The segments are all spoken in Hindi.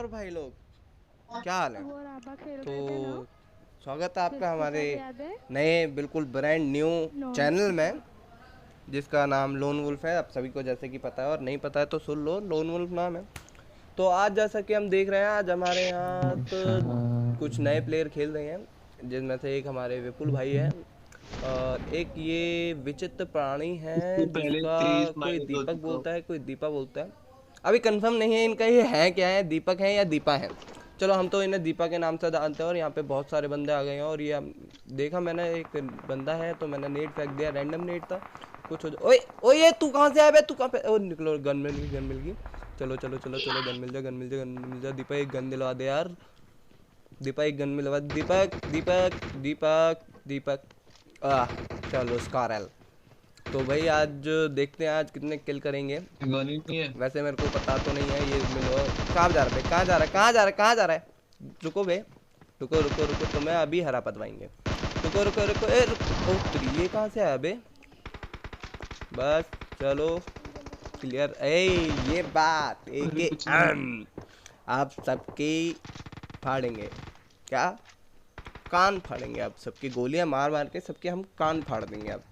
और भाई लोग, क्या हाल है? वो राबा खेल तो रहे थे ना। स्वागत है आपका जिसके हमारे साथ याद है। नए बिल्कुल ब्रांड न्यू नॉन चैनल में, स्टिकर। जिसका नाम लोन वुल्फ है। आप सभी को जैसे कि पता है, और नहीं पता है तो सुन लो, लोन वुल्फ नाम है। तो आज जैसा कि हम देख रहे हैं, आज हमारे यहाँ तो कुछ नए प्लेयर खेल रहे हैं, जिनमें से एक हमारे विपुल भाई है और एक ये विचित्र प्राणी इससे है पहले जिसका 23 कोई माइनस हो दीपक चुका हूँ। बोलता है, कोई दीपा बोलता है। अभी कंफर्म नहीं है इनका ये है क्या है, दीपक है या दीपा है। चलो हम तो इन्हें दीपा के नाम से जानते हैं। और यहाँ पे बहुत सारे बंदे आ गए हैं और ये देखा मैंने, एक बंदा है तो मैंने नेट फेंक दिया, रैंडम नेट था कुछ हो ओए ओए, ये तू कहाँ से आया बे, तू कहाँ पे? ओ निकलो, गन मिल गई, गन मिल गई। चलो चलो चलो चलो, गन मिल जा, गन मिल जा, गन मिल जा। दीपक एक गन दिलवा दे यार, दीपक एक गन मिलवा, दीपक दीपक दीपक दीपक। आ चलो स्कारल। तो भाई आज देखते हैं आज कितने किल करेंगे। गन ही नहीं है। वैसे मेरे को पता तो नहीं है ये मिलो कहाँ जा रहा है, कहाँ जा रहा है, कहाँ जा रहा है, कहाँ जा रहा है? रुको बे, रुको रुको रुको, तुम्हें अभी हरा पतवाएंगे। रुको रुको रुको, ए रुको, ये कहाँ से आया बे? बस चलो क्लियर। ए ये बात एक अरे कुछ नहीं। आप सबकी फाड़ेंगे क्या? कान फाड़ेंगे आप सबकी, गोलियां मार मार के सबके हम कान फाड़ देंगे आप।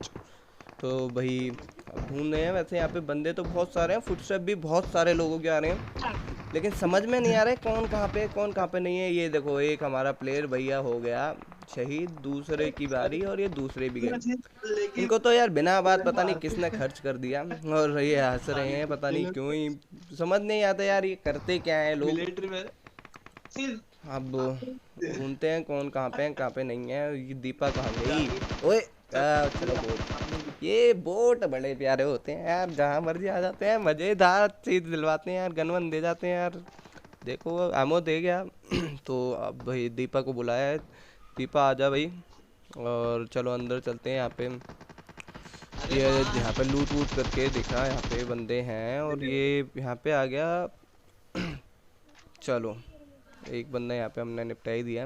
तो भाई अब ढूंढ रहे हैं। वैसे यहाँ पे बंदे तो बहुत सारे हैं, फुटस्टेप भी बहुत सारे लोगों के आ रहे हैं, लेकिन समझ में नहीं आ रहा है कौन कहाँ पे कौन कहाँ पे नहीं है। ये देखो, एक हमारा प्लेयर भैया हो गया शहीद, दूसरे की बारी, और ये दूसरे भी गए। इनको तो यार बिना बात पता नहीं किसने खर्च कर दिया, और ये हंस रहे हैं पता नहीं क्यों ही। समझ नहीं आता यार ये करते क्या है लोग। मिलिट्री में अब ढूंढते हैं कौन कहाँ पे है, कहाँ पे नहीं है। ये दीपा कहाँ गई? ओए चलो बोट, ये बोट बड़े प्यारे होते हैं यार, जहाँ मर्जी आ जाते हैं, मज़ेदार चीज़ दिलवाते हैं यार, गन वन दे जाते हैं यार। देखो एमओ दे गया। तो अब भाई दीपा को बुलाया है, दीपा आ जा भाई। और चलो अंदर चलते हैं। यहाँ पे ये यहाँ पे लूट वूट करके देखा, यहाँ पे बंदे हैं और ये यहाँ पे आ गया। चलो एक बंदा यहाँ पे हमने निपटा ही दिया।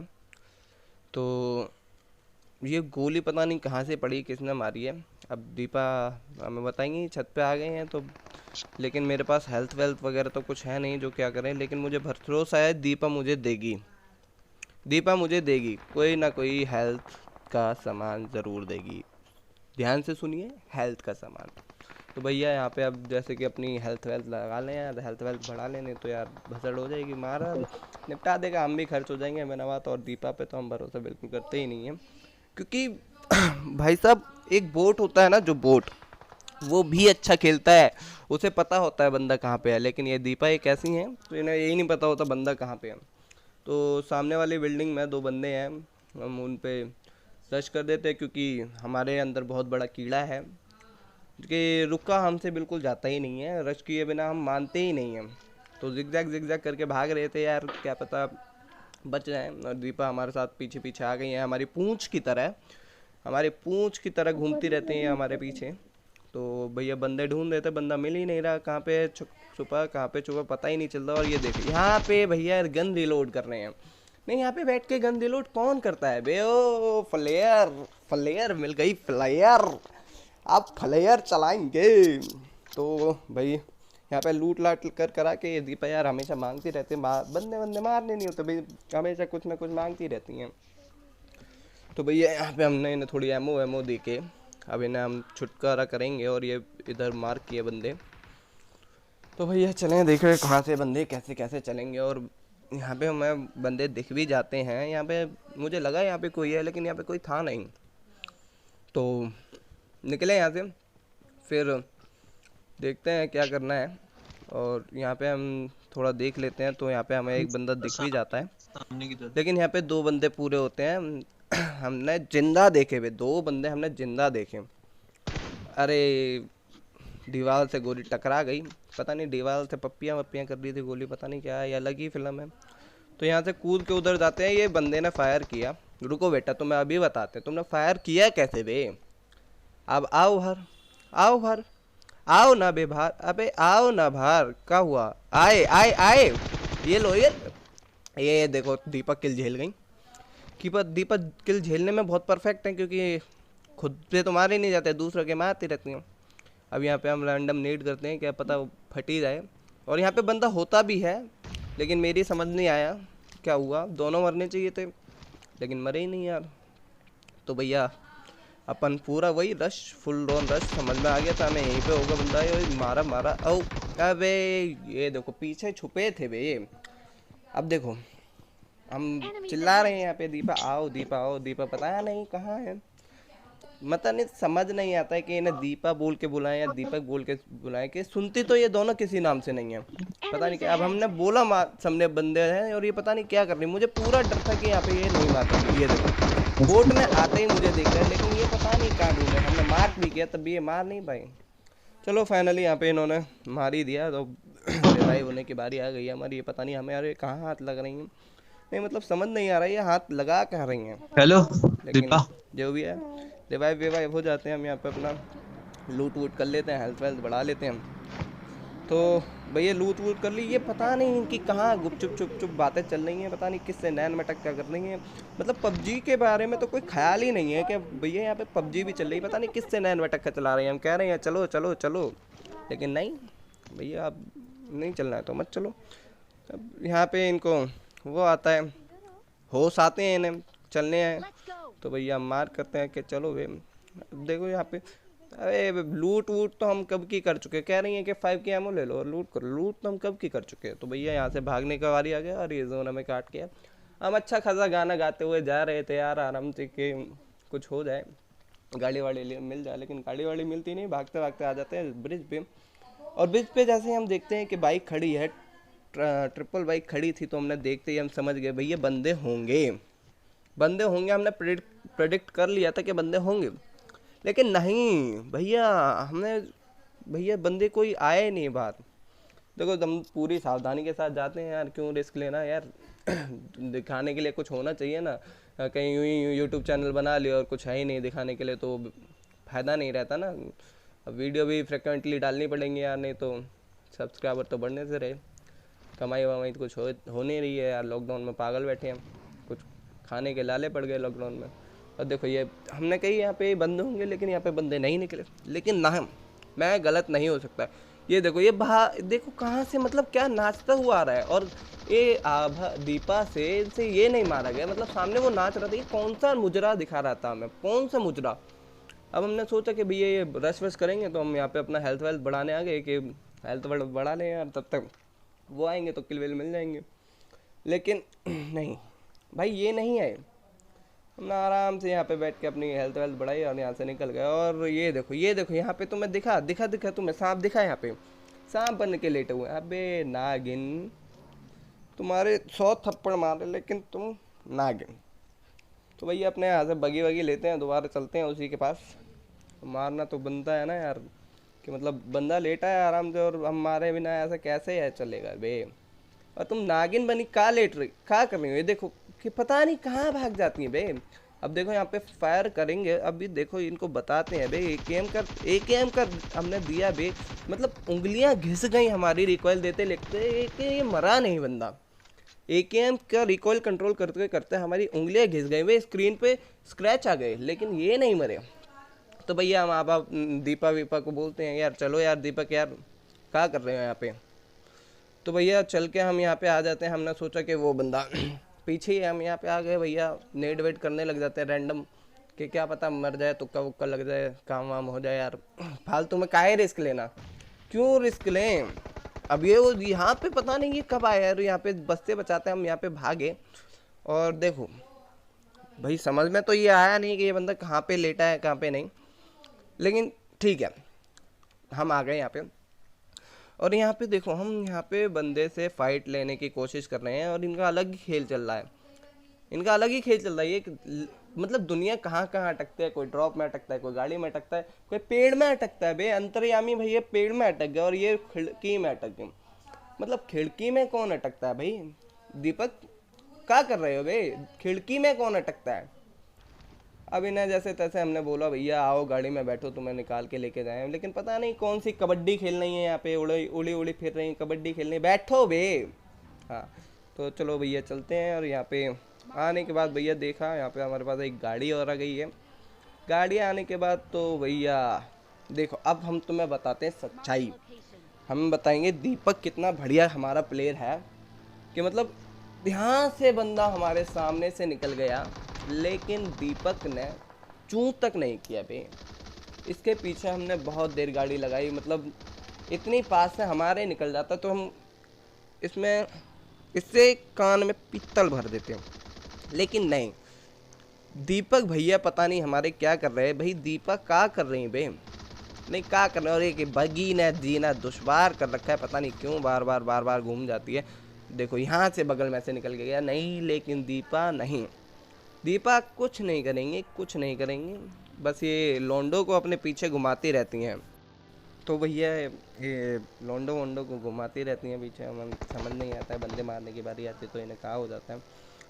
तो ये गोली पता नहीं कहाँ से पड़ी, किसने मारी है। अब दीपा हमें बताएंगी, छत पे आ गए हैं तो। लेकिन मेरे पास हेल्थ वेल्थ वगैरह तो कुछ है नहीं जो क्या करें, लेकिन मुझे भरोसा है दीपा मुझे देगी, दीपा मुझे देगी कोई ना कोई हेल्थ का सामान ज़रूर देगी। ध्यान से सुनिए, हेल्थ का सामान। तो भैया यहाँ पे अब जैसे कि अपनी हेल्थ वेल्थ लगा लें यार, हेल्थ वेल्थ बढ़ा लें, नहीं तो यार भसड़ हो जाएगी, मारा निपटा देगा, हम भी खर्च हो जाएंगे बिना बात। और दीपा पे तो हम भरोसा बिल्कुल करते ही नहीं है, क्योंकि भाई साहब एक बोट होता है ना, जो बोट वो भी अच्छा खेलता है, उसे पता होता है बंदा कहाँ पे है। लेकिन ये दीपा एक ऐसी हैं तो इन्हें यही नहीं पता होता बंदा कहाँ पे है। तो सामने वाली बिल्डिंग में दो बंदे हैं, हम उन पे रश कर देते हैं, क्योंकि हमारे अंदर बहुत बड़ा कीड़ा है कि रुका हमसे बिल्कुल जाता ही नहीं है, रश किए बिना हम मानते ही नहीं हैं। तो जिगजैग जिगजैग करके भाग रहे थे यार, क्या पता बच जाए। और दीपा हमारे साथ पीछे पीछे आ गई है, हमारी पूंछ की तरह, हमारी पूंछ की तरह घूमती रहती हैं हमारे पीछे। तो भैया बंदे ढूंढ रहे थे, बंदा मिल ही नहीं रहा, कहाँ पे छुपा कहाँ पे छुपा पता ही नहीं चल रहा। और ये देखिए यहाँ पे भैया गन रिलोड कर रहे हैं। नहीं, यहाँ पे बैठ के गन रिलोड कौन करता है बे? ओ फ्लेयर, फ्लेयर मिल गई, फ्लेयर। आप फ्लेयर चलाएंगे तो भाई यहाँ पे लूट लाट कर करा के ये दीपा यार हमेशा मांगती रहती है, बंदे बंदे मारने नहीं होते भाई, हमेशा कुछ ना कुछ मांगती रहती हैं। तो भैया यहाँ पे हमने इन्हें थोड़ी एमओ वेमो दे के अब इन्हें हम छुटकारा करेंगे। और ये इधर मार्क किए बंदे, तो भैया चलें देख रहे कहाँ से बंदे कैसे कैसे चलेंगे। और यहाँ पे हमें बंदे दिख भी जाते हैं, यहाँ पे मुझे लगा यहाँ पे कोई है, लेकिन यहाँ पे कोई था नहीं। तो निकले यहाँ से, फिर देखते हैं क्या करना है। और यहाँ पे हम थोड़ा देख लेते हैं, तो यहाँ पे हमें एक बंदा दिख भी जाता है, सामने की तरफ। लेकिन यहाँ पे दो बंदे पूरे होते हैं। हमने जिंदा देखे हुए दो बंदे, हमने जिंदा देखे। अरे दीवार से गोली टकरा गई, पता नहीं दीवार से पप्पियाँ वप्पियाँ कर रही थी गोली, पता नहीं क्या है, ये अलग ही फिल्म है। तो यहाँ से कूद के उधर जाते हैं। ये बंदे ने फायर किया, रुको बेटा तुम्हें अभी बताते हैं, तुमने फायर किया कैसे बे? अब आओ बाहर, आओ बाहर, आओ ना बे बाहर, अबे आओ ना बाहर, क्या हुआ? आए आए आए, ये लो ये देखो दीपक किल झेल गई। कीपर दीपक किल झेलने में बहुत परफेक्ट है, क्योंकि खुद से तो मारे नहीं जाते, दूसरों के मारती रहती हैं। अब यहाँ पे हम रैंडम नीड करते हैं, क्या पता वो फट ही जाए। और यहाँ पे बंदा होता भी है, लेकिन मेरी समझ नहीं आया क्या हुआ, दोनों मरने चाहिए थे लेकिन मरे ही नहीं यार। तो भैया अपन पूरा वही रश, फुल ड्रोन रश, समझ में आ गया था हमें यहीं पे होगा बंदा, ये मारा मारा। ओ अबे ये देखो पीछे छुपे थे बे। अब देखो हम चिल्ला रहे हैं यहाँ पे, दीपा आओ दीपा आओ, दीपा पता नहीं कहाँ है। मतलब नहीं समझ नहीं आता है कि इन्हें दीपा बोल के बुलाएं या दीपक बोल के बुलाएं, कि सुनती तो ये दोनों किसी नाम से नहीं है। पता नहीं क्या, अब हमने बोला सामने बंदे हैं और ये पता नहीं क्या कर रही। मुझे पूरा डर था कि यहाँ पे ये नहीं मार पाएंगे। ये देखो बोट में आते ही मुझे देख रहे हैं, लेकिन ये पता नहीं कहाँ ढूंढे। हमने मार्क भी किया तब भी ये मार नहीं पाए। चलो फाइनली यहाँ पे इन्होंने मार ही दिया, तो रिवाइव होने की बारी आ गई है हमारी। ये पता नहीं हमें यार कहाँ हाथ लग रही हैं, नहीं मतलब समझ नहीं आ रहा है ये हाथ लगा कहाँ रही हैं। हेलो लेकिन दीपा। जो भी है रिवाइव विवाइव हो जाते हैं हम यहाँ पे, अपना लूट वूट कर लेते हैं, हेल्थ वेल्थ बढ़ा लेते हैं। तो भैया लूट वूट कर ली। ये पता नहीं इनकी कहाँ गुपचुप चुप चुप बातें चल रही हैं, पता नहीं किससे नैन मटक क्या कर रही हैं। मतलब पबजी के बारे में तो कोई ख्याल ही नहीं है कि भैया यहाँ पे पबजी भी चल रही है, पता नहीं किससे नैन मटक का चला रही हैं। हम कह रहे हैं चलो चलो चलो, लेकिन नहीं भैया अब नहीं चलना है तो मत चलो। अब यहाँ पे इनको वो आता है, होश आते हैं इन्हें, चलने हैं तो भैया मार करते हैं कि चलो वे। देखो यहाँ पे अरे लूट वूट तो हम कब की कर चुके, कह रही हैं कि 5 की एमओ ले लो और लूट करो। लूट तो हम कब की कर चुके हैं। तो भैया यहाँ से भागने का बारी आ गया और ये जोन हमें काट के हम अच्छा खासा गाना गाते हुए जा रहे थे यार, आराम से कि कुछ हो जाए, गाड़ी वाड़ी मिल जाए। लेकिन गाड़ी वाड़ी मिलती नहीं, भागते भागते आ जाते हैं ब्रिज पे। और ब्रिज पे जैसे हम देखते हैं कि बाइक खड़ी है, ट्रिपल बाइक खड़ी थी, तो हमने देखते ही हम समझ गए भैया बंदे होंगे, बंदे होंगे। हमने प्रेडिक्ट कर लिया था कि बंदे होंगे, लेकिन नहीं भैया हमने भैया बंदे कोई आए नहीं बाहर। देखो हम पूरी सावधानी के साथ जाते हैं यार, क्यों रिस्क लेना यार। दिखाने के लिए कुछ होना चाहिए ना, कहीं यूँ ही यूट्यूब चैनल बना लिया और कुछ है ही नहीं दिखाने के लिए तो फ़ायदा नहीं रहता ना। अब वीडियो भी फ्रिक्वेंटली डालनी पड़ेंगी यार, नहीं तो सब्सक्राइबर तो बढ़ने से रहे। कमाई वमाई तो कुछ हो नहीं रही है यार, लॉकडाउन में पागल बैठे हैं, कुछ खाने के लाले पड़ गए लॉकडाउन में। और देखो ये हमने कही यहाँ पे बंदे होंगे, लेकिन यहाँ पे बंदे नहीं निकले। लेकिन ना मैं गलत नहीं हो सकता। ये देखो ये देखो कहाँ से मतलब क्या नाचता हुआ आ रहा है, और ये आभा दीपा से ये नहीं मारा गया। मतलब सामने वो नाच रहा था, ये कौन सा मुजरा दिखा रहा था हमें, कौन सा मुजरा। अब हमने सोचा कि भैया ये रश वश करेंगे, तो हम यहाँ पे अपना हेल्थ वेल्थ बढ़ाने आ गए कि हेल्थ बढ़ा लें यार, तब तक वो आएंगे तो किल विल मिल जाएंगे। लेकिन नहीं भाई ये नहीं है। हमने आराम से यहाँ पे बैठ के अपनी हेल्थ वेल्थ बढ़ाई और यहाँ से निकल गए। और ये देखो यहाँ पे तुम्हें दिखा दिखा दिखा तुम्हें सांप दिखा, यहाँ पे सांप बन के लेटे हुए। अबे नागिन, तुम्हारे 100 थप्पड़ मारे लेकिन तुम नागिन। तो भैया अपने यहाँ से बगी वगी लेते हैं, दोबारा चलते हैं उसी के पास। मारना तो बनता है ना यार, कि मतलब बंदा लेटा है आराम से और हम मारे बिना ऐसा कैसे है चलेगा बे। और तुम नागिन बनी का लेट रही का कर रही हो, ये देखो कि पता नहीं कहाँ भाग जाती है बे। अब देखो यहाँ पे फायर करेंगे, अभी देखो इनको बताते हैं बे, AKM का हमने दिया बे, मतलब उंगलियां घिस गई हमारी रिकॉइल देते लेते कि ये मरा नहीं बंदा। AKM का रिकॉइल कंट्रोल करते करते हमारी उंगलियां घिस गई बे, स्क्रीन पे स्क्रैच आ गए, लेकिन ये नहीं मरे। तो भैया हम आप दीपा वीपा को बोलते हैं यार चलो यार दीपक यार क्या कर रहे हो यहाँ पे। तो भैया चल के हम यहाँ पे आ जाते हैं। हमने सोचा कि वो बंदा पीछे ही, हम यहाँ पे आ गए भैया, नेट वेट करने लग जाते हैं रैंडम, कि क्या पता मर जाए, तुक्का वुक्का लग जाए, काम वाम हो जाए यार। फालतू में काहे रिस्क लेना, क्यों रिस्क लें। अब ये वो यहाँ पे पता नहीं ये कब आया यार, यहाँ पे बचते बचाते हम यहाँ पे भागे। और देखो भाई समझ में तो ये आया नहीं कि ये बंदा कहाँ पे लेटा है कहाँ पे नहीं, लेकिन ठीक है हम आ गए यहाँ पे। और यहाँ पे देखो हम यहाँ पे बंदे से फाइट लेने की कोशिश कर रहे हैं और इनका अलग ही खेल चल रहा है, इनका अलग ही खेल चल रहा है। ये मतलब दुनिया कहाँ कहाँ अटकते है, कोई ड्रॉप में अटकता है, कोई गाड़ी में अटकता है, कोई पेड़ में अटकता है बे। अंतर्यामी भैया पेड़ में अटक गया और ये खिड़की में अटक गए। मतलब खिड़की में कौन अटकता है भाई, दीपक क्या कर रहे हो बे, खिड़की में कौन अटकता है। अब इन्हें जैसे तैसे हमने बोला भैया आओ गाड़ी में बैठो तुम्हें निकाल के लेके जाएं, लेकिन पता नहीं कौन सी कबड्डी खेल रही है यहाँ पे, उड़ी उड़ी उड़ी फिर रही कबड्डी खेलनी, बैठो बे। हाँ तो चलो भैया चलते हैं। और यहाँ पे आने के बाद भैया देखा यहाँ पे हमारे पास एक गाड़ी और आ गई है। गाड़ी आने के बाद तो भैया देखो अब हम तुम्हें बताते हैं सच्चाई, हम बताएंगे दीपक कितना बढ़िया हमारा प्लेयर है। कि मतलब यहाँ से बंदा हमारे सामने से निकल गया, लेकिन दीपक ने चूं तक नहीं किया बे। इसके पीछे हमने बहुत देर गाड़ी लगाई, मतलब इतनी पास से हमारे निकल जाता तो हम इसमें इससे कान में पित्तल भर देते हैं, लेकिन नहीं। दीपक भैया पता नहीं हमारे क्या कर रहे हैं भाई। दीपक क्या कर रहे हैं बे, नहीं क्या कर रहे हैं। और एक बगी ने जीना दुश्वार कर रखा है, पता नहीं क्यों बार बार घूम जाती है। देखो यहाँ से बगल में से निकल के गया, नहीं लेकिन दीपा नहीं, दीपा कुछ नहीं करेंगे, कुछ नहीं करेंगे। बस ये लोंडो को अपने पीछे घुमाती रहती हैं। तो भैया ये लोंडो वोंडो को घुमाती रहती हैं पीछे, हमें समझ नहीं आता है। बंदे मारने की बारी आती तो इन्हें कहा हो जाता है।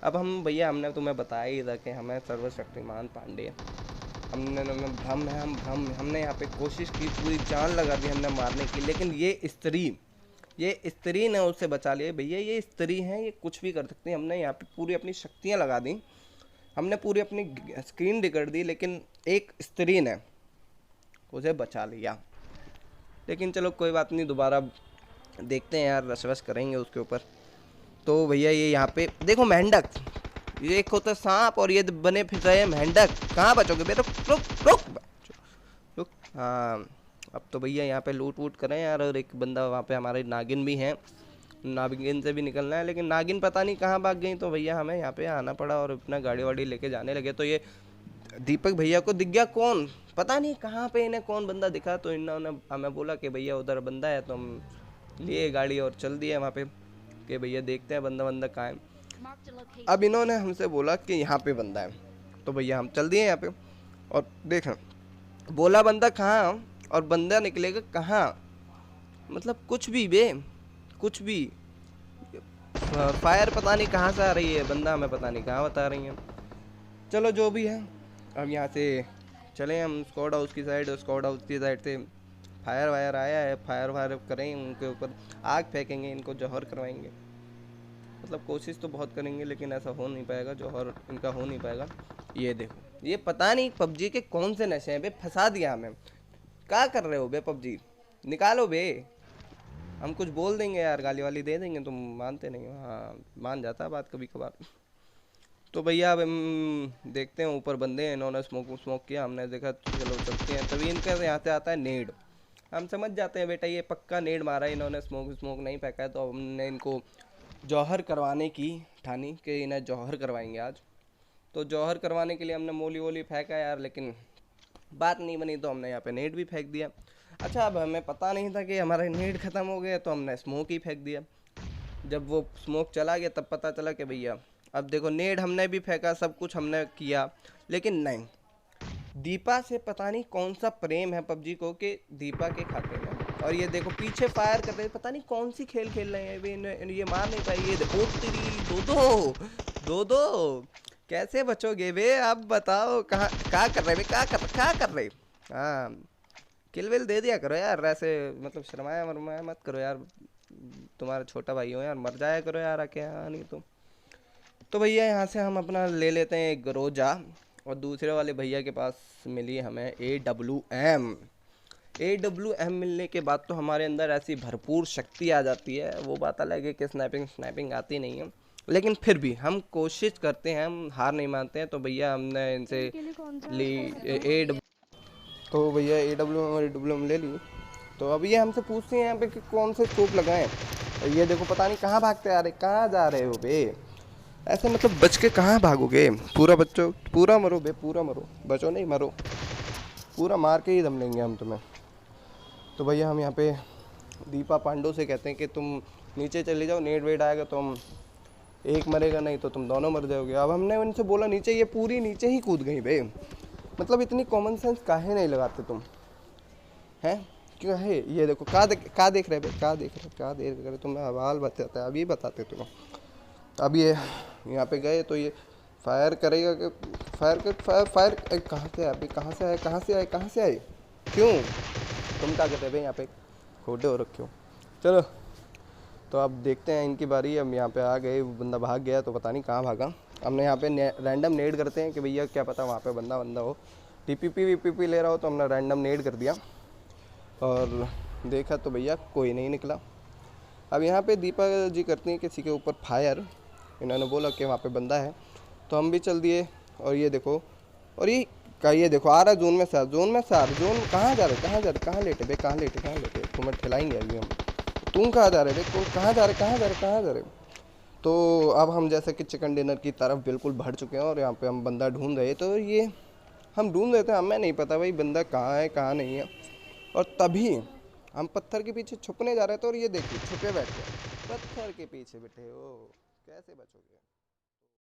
अब हम भैया हमने तुम्हें बताया ही था कि हमें सर्वशक्तिमान पांडे, हमने भ्रम है, हमने यहाँ पे कोशिश की, पूरी जान लगा दी हमने मारने की, लेकिन ये स्त्री ने उसे बचा लिया। भैया ये स्त्री है, ये कुछ भी कर सकती है। हमने यहाँ पे पूरी अपनी शक्तियाँ लगा दी, हमने पूरी अपनी स्क्रीन रिकॉर्ड दी, लेकिन एक स्त्री ने उसे बचा लिया। लेकिन चलो कोई बात नहीं, दोबारा देखते हैं यार, रसवस करेंगे उसके ऊपर। तो भैया ये यहाँ पे देखो मेंढक, ये एक होता है सांप और ये बने फिर रहे हैं मेंढक। कहाँ बचोगे बे, रुक रुक रुक रुक। हाँ अब तो भैया यहाँ पे लूट वूट करें यार। और एक बंदा वहाँ पे हमारे नागिन भी हैं, नागिन से भी निकलना है, लेकिन नागिन पता नहीं कहाँ भाग गई। तो भैया हमें यहाँ पे आना पड़ा और अपना गाड़ी वाड़ी लेके जाने लगे। तो ये दीपक भैया को दिख गया कौन, पता नहीं कहाँ पे इन्हें कौन बंदा दिखा। तो इन्होंने हमें बोला कि भैया उधर बंदा है, तो हम लिए गाड़ी और चल दिए वहाँ पे कि भैया देखते हैं बंदा कहाँ है। अब इन्होंने हमसे बोला कि यहाँ पे बंदा है, तो भैया हम चल दिए यहाँ पे। और देखें बोला बंदा कहाँ और बंदा निकलेगा कहाँ, मतलब कुछ भी बे, कुछ भी। फायर पता नहीं कहाँ से आ रही है, बंदा हमें पता नहीं कहाँ बता रही है। चलो जो भी है, अब यहाँ से चले हम स्क्वाड हाउस की साइड। स्क्वाड हाउस की साइड से फायर वायर आया है, फायर वायर करेंगे, उनके ऊपर आग फेंकेंगे, इनको जौहर करवाएंगे। मतलब कोशिश तो बहुत करेंगे, लेकिन ऐसा हो नहीं पाएगा, जौहर इनका हो नहीं पाएगा। ये देखो ये पता नहीं पबजी के कौन से नशे हैं बे, फंसा दिया हमें। क्या कर रहे हो बे पबजी, निकालो बे। हम कुछ बोल देंगे यार, गाली वाली दे देंगे, तुम मानते नहीं हो। हाँ मान जाता है बात कभी कभार। तो भैया अब हम देखते हैं, ऊपर बंदे हैं, इन्होंने स्मोक किया, हमने देखा चलो चलते हैं। तभी इनका यहाँ से आता है नेड, हम समझ जाते हैं बेटा ये पक्का नेड मारा है इन्होंने, स्मोक नहीं फेंका है। तो हमने इनको जौहर करवाने की ठानी कि इन्हें जौहर करवाएंगे आज। तो जौहर करवाने के लिए हमने मोली वोली फेंका यार, लेकिन बात नहीं बनी, तो हमने यहाँ पे नेट भी फेंक दिया। अच्छा अब हमें पता नहीं था कि हमारा नेट ख़त्म हो गया, तो हमने स्मोक ही फेंक दिया। जब वो स्मोक चला गया तब पता चला कि भैया अब देखो नेट हमने भी फेंका, सब कुछ हमने किया, लेकिन नहीं। दीपा से पता नहीं कौन सा प्रेम है पबजी को कि दीपा के खाते में। और ये देखो पीछे फायर कर रहे हैं, पता नहीं कौन सी खेल खेल रहे हैं ये मार नहीं पाई। ये देखो तेरी दो दो कैसे बचोगे बे, अब बताओ कहाँ क्या कर रहे, क्या कर रहे। हाँ किल विल दे दिया करो यार, ऐसे मतलब शर्माया वरमाया मत करो यार, तुम्हारा छोटा भाई हो यार, मर जाया करो यार आके। हाँ नहीं तो भैया यहाँ से हम अपना ले लेते हैं एक रोजा। और दूसरे वाले भैया के पास मिली हमें AWM मिलने के बाद तो हमारे अंदर ऐसी भरपूर शक्ति आ जाती है। वो बात अलग है कि स्नाइपिंग आती नहीं है, लेकिन फिर भी हम कोशिश करते हैं, हम हार नहीं मानते हैं। तो भैया हमने इनसे ली तो भैया AWM ले ली। तो अब ये हमसे पूछते हैं यहाँ पे कि कौन से स्कोप लगाएं। और ये देखो पता नहीं कहाँ भागते आ रहे, कहाँ जा रहे हो बे, ऐसे मतलब बच के कहाँ भागोगे। पूरा बच्चो पूरा मरो बे, पूरा मरो, बचो नहीं मरो, पूरा मार के ही दम लेंगे हम तुम्हें। तो भैया हम यहाँ पे दीपा पांडो से कहते हैं कि तुम नीचे चले जाओ, नेट वेट आएगा तो हम एक मरेगा, नहीं तो तुम दोनों मर जाओगे। अब हमने उनसे बोला नीचे, ये पूरी नीचे ही कूद गई बे। मतलब इतनी कॉमन सेंस काहे नहीं लगाते तुम हैं, क्यों है। ये देखो क्या देख रहे बे, क्या देख रहे तुम्हें हवाल बताता है, अभी बताते तुम्हें। अब ये यहाँ पे गए तो ये फायर करेगा कि फायर कहाँ से आए क्यों, तुम क्या कहते हैं भाई, यहाँ पे खोटे हो रखे हो। चलो तो अब देखते हैं इनकी बारी। अब यहाँ पे आ गए, बंदा भाग गया तो पता नहीं कहाँ भागा। हमने यहाँ पे रैंडम नेड करते हैं कि भैया क्या पता वहाँ पे बंदा हो, टीपीपी ले रहा हो, तो हमने रैंडम नेड कर दिया और देखा तो भैया कोई नहीं निकला। अब यहाँ पे दीपा जी करती हैं किसी के ऊपर फायर। इन्होंने बोला कि वहाँ पे बंदा है, तो हम भी चल दिए। और ये देखो, और ये देखो आ रहा जोन में सर, जोन में सर, जोन कहाँ जा रहे, कहाँ जा रहे, कहाँ लेटे बे, कहाँ लेटे, कहाँ लेटे, तुम्हें ठिलाएंगे अभी हम। तुम कहाँ जा रहे बे, तुम कहाँ जा रहे, कहाँ जा रहे, कहाँ जा रहे। तो अब हम जैसे कि चिकन डिनर की तरफ बिल्कुल बढ़ चुके हैं और यहाँ पे हम बंदा ढूंढ रहे। तो ये हम ढूंढ रहे थे, हमें नहीं पता भाई बंदा कहाँ है कहाँ नहीं है। और तभी हम पत्थर के पीछे छुपने जा रहे थे और ये देखिए छुपे बैठे, पत्थर के पीछे बैठे हो, कैसे बचोगे।